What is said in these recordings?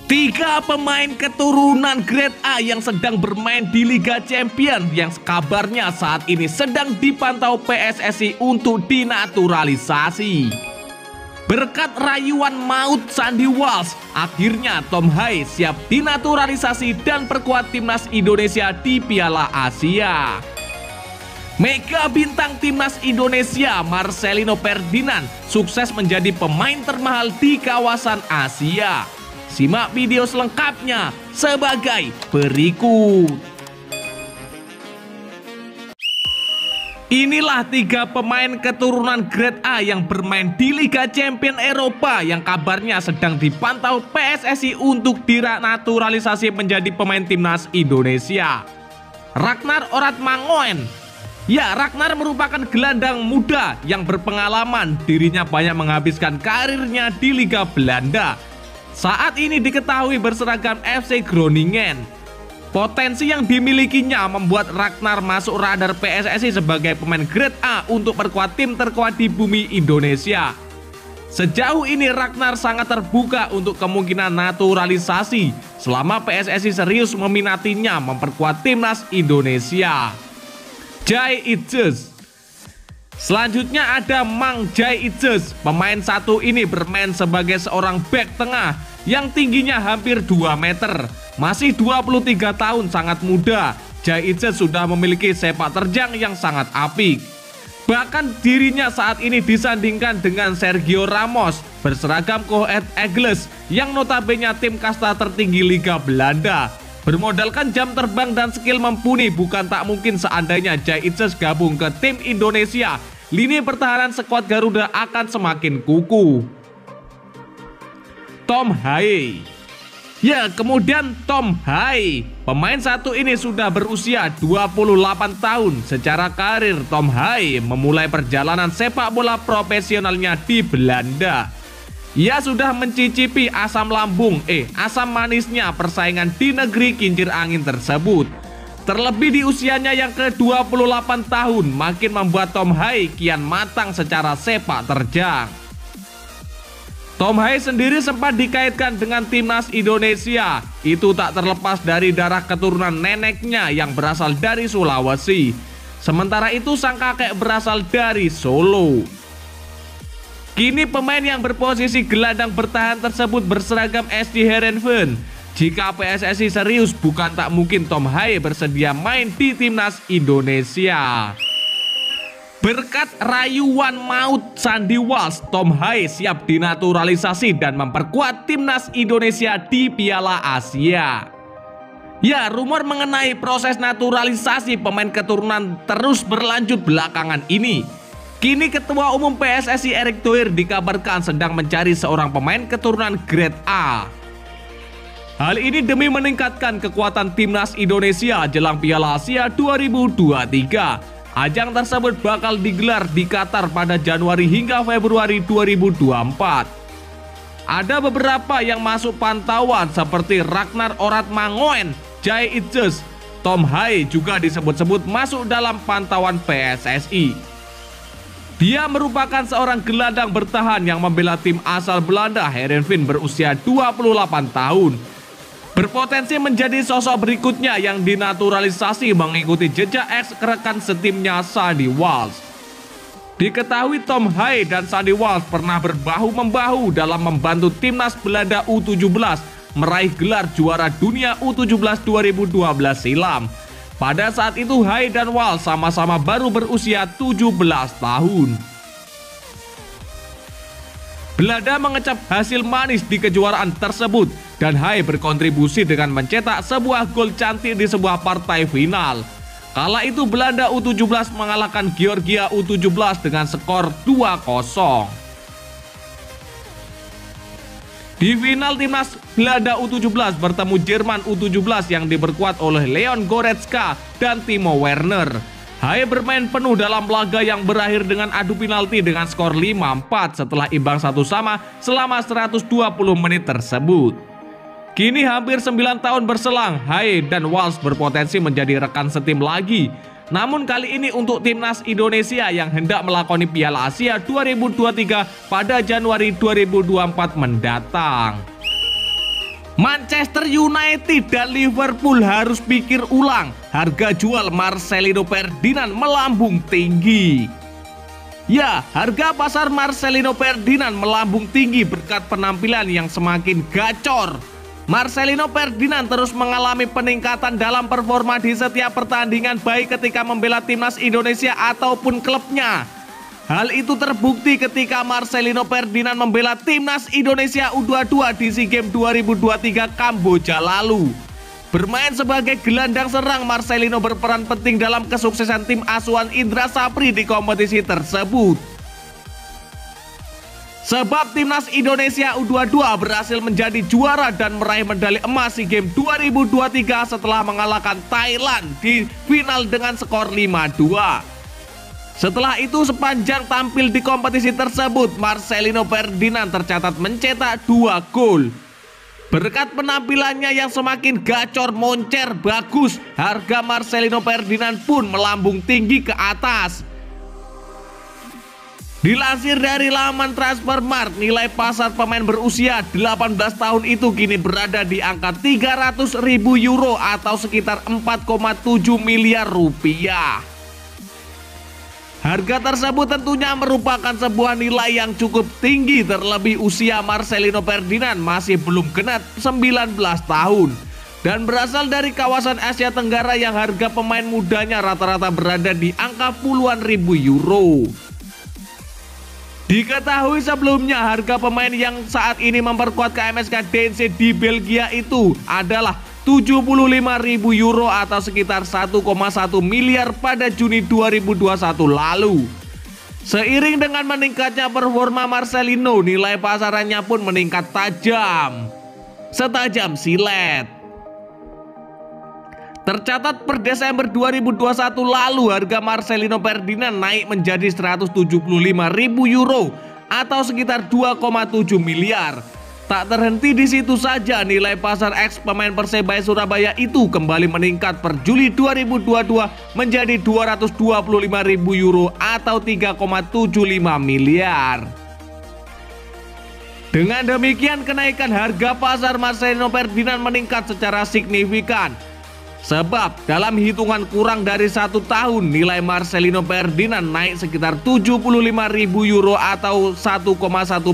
Tiga pemain keturunan Grade A yang sedang bermain di Liga Champions yang kabarnya saat ini sedang dipantau PSSI untuk dinaturalisasi. Berkat rayuan maut Sandy Walsh, akhirnya Tom Hai siap dinaturalisasi dan perkuat timnas Indonesia di Piala Asia. Mega bintang timnas Indonesia Marcelino Ferdinand sukses menjadi pemain termahal di kawasan Asia. Simak video selengkapnya sebagai berikut. Inilah tiga pemain keturunan Grade A yang bermain di Liga Champions Eropa yang kabarnya sedang dipantau PSSI untuk dinaturalisasi menjadi pemain timnas Indonesia. Ragnar Oratmangoen. Ya, Ragnar merupakan gelandang muda yang berpengalaman. Dirinya banyak menghabiskan karirnya di Liga Belanda. Saat ini diketahui berseragam FC Groningen. Potensi yang dimilikinya membuat Ragnar masuk radar PSSI sebagai pemain Grade A untuk perkuat tim terkuat di bumi Indonesia. Sejauh ini Ragnar sangat terbuka untuk kemungkinan naturalisasi selama PSSI serius meminatinya memperkuat timnas Indonesia. Jai Itjes. Selanjutnya ada Mang Jai Itjes. Pemain satu ini bermain sebagai seorang bek tengah yang tingginya hampir 2 meter. Masih 23 tahun, sangat muda. Jai Itjes sudah memiliki sepak terjang yang sangat apik. Bahkan dirinya saat ini disandingkan dengan Sergio Ramos berseragam Go Ahead Eagles yang notabene tim kasta tertinggi Liga Belanda. Bermodalkan jam terbang dan skill mumpuni, bukan tak mungkin seandainya Jai Itjes gabung ke tim Indonesia, lini pertahanan skuad Garuda akan semakin kukuh. Tom Hai. Ya, kemudian Tom Hai. Pemain satu ini sudah berusia 28 tahun. Secara karir, Tom Hai memulai perjalanan sepak bola profesionalnya di Belanda. Ia sudah mencicipi asam manisnya persaingan di negeri kincir angin tersebut. Terlebih di usianya yang ke-28 tahun, makin membuat Tom Hai kian matang secara sepak terjang. Tom Hai sendiri sempat dikaitkan dengan timnas Indonesia. Itu tak terlepas dari darah keturunan neneknya yang berasal dari Sulawesi. Sementara itu sang kakek berasal dari Solo. Kini pemain yang berposisi gelandang bertahan tersebut berseragam SD Heerenveen. Jika PSSI serius, bukan tak mungkin Tom Hai bersedia main di timnas Indonesia. Berkat rayuan maut Sandy Walsh, Tom Hai siap dinaturalisasi dan memperkuat timnas Indonesia di Piala Asia. Ya, rumor mengenai proses naturalisasi pemain keturunan terus berlanjut belakangan ini. Kini Ketua Umum PSSI Erick Thohir dikabarkan sedang mencari seorang pemain keturunan Grade A. Hal ini demi meningkatkan kekuatan timnas Indonesia jelang Piala Asia 2023. Ajang tersebut bakal digelar di Qatar pada Januari hingga Februari 2024. Ada beberapa yang masuk pantauan seperti Ragnar Oratmangoen, Jai Itjes, Tom Hai juga disebut-sebut masuk dalam pantauan PSSI. Dia merupakan seorang gelandang bertahan yang membela tim asal Belanda Heerenveen berusia 28 tahun. Berpotensi menjadi sosok berikutnya yang dinaturalisasi mengikuti jejak rekan setimnya Sandy Walsh. Diketahui Tom Hai dan Sandy Walsh pernah berbahu-membahu dalam membantu timnas Belanda U17 meraih gelar juara dunia U17 2012 silam. Pada saat itu Hai dan Walsh sama-sama baru berusia 17 tahun. Belanda mengecap hasil manis di kejuaraan tersebut dan Hai berkontribusi dengan mencetak sebuah gol cantik di sebuah partai final. Kala itu Belanda U17 mengalahkan Georgia U17 dengan skor 2-0. Di final timnas Belanda U17 bertemu Jerman U17 yang diperkuat oleh Leon Goretzka dan Timo Werner. Hai bermain penuh dalam laga yang berakhir dengan adu penalti dengan skor 5-4 setelah imbang 1-1 selama 120 menit tersebut. Kini hampir 9 tahun berselang, Hai dan Walsh berpotensi menjadi rekan setim lagi. Namun kali ini untuk timnas Indonesia yang hendak melakoni Piala Asia 2023 pada Januari 2024 mendatang. Manchester United dan Liverpool harus pikir ulang. Harga jual Marcelino Ferdinand melambung tinggi. Ya, harga pasar Marcelino Ferdinand melambung tinggi berkat penampilan yang semakin gacor. Marcelino Ferdinand terus mengalami peningkatan dalam performa di setiap pertandingan, baik ketika membela timnas Indonesia ataupun klubnya. Hal itu terbukti ketika Marcelino Ferdinand membela timnas Indonesia U22 di SEA Games 2023 Kamboja lalu. Bermain sebagai gelandang serang, Marcelino berperan penting dalam kesuksesan tim asuhan Indra Sapri di kompetisi tersebut. Sebab timnas Indonesia U22 berhasil menjadi juara dan meraih medali emas SEA Games 2023 setelah mengalahkan Thailand di final dengan skor 5-2. Setelah itu, sepanjang tampil di kompetisi tersebut, Marcelino Ferdinand tercatat mencetak 2 gol. Berkat penampilannya yang semakin gacor, moncer, bagus, harga Marcelino Ferdinand pun melambung tinggi ke atas. Dilansir dari laman Transfermarkt, nilai pasar pemain berusia 18 tahun itu kini berada di angka 300.000 euro atau sekitar 4,7 miliar rupiah. Harga tersebut tentunya merupakan sebuah nilai yang cukup tinggi, terlebih usia Marcelino Ferdinand masih belum genap 19 tahun dan berasal dari kawasan Asia Tenggara yang harga pemain mudanya rata-rata berada di angka puluhan ribu euro. Diketahui sebelumnya harga pemain yang saat ini memperkuat KMSK Deinze di Belgia itu adalah 75.000 euro atau sekitar 1,1 miliar pada Juni 2021 lalu. Seiring dengan meningkatnya performa Marcelino, nilai pasarannya pun meningkat tajam, setajam silet. Tercatat per Desember 2021 lalu, harga Marcelino Ferdinand naik menjadi 175.000 euro atau sekitar 2,7 miliar. Tak terhenti di situ saja, nilai pasar ex pemain Persebaya Surabaya itu kembali meningkat per Juli 2022 menjadi 225.000 euro atau 3,75 miliar. Dengan demikian, kenaikan harga pasar Marcelino Ferdinand meningkat secara signifikan. Sebab dalam hitungan kurang dari 1 tahun, nilai Marcelino Ferdinand naik sekitar 75.000 euro atau 1,1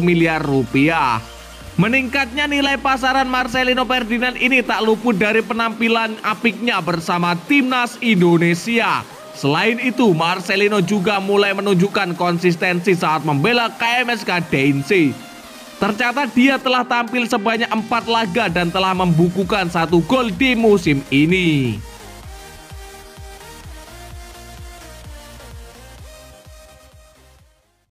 miliar rupiah. Meningkatnya nilai pasaran Marcelino Ferdinand ini tak luput dari penampilan apiknya bersama timnas Indonesia. Selain itu, Marcelino juga mulai menunjukkan konsistensi saat membela KMSK Deinze. Tercatat dia telah tampil sebanyak 4 laga dan telah membukukan 1 gol di musim ini.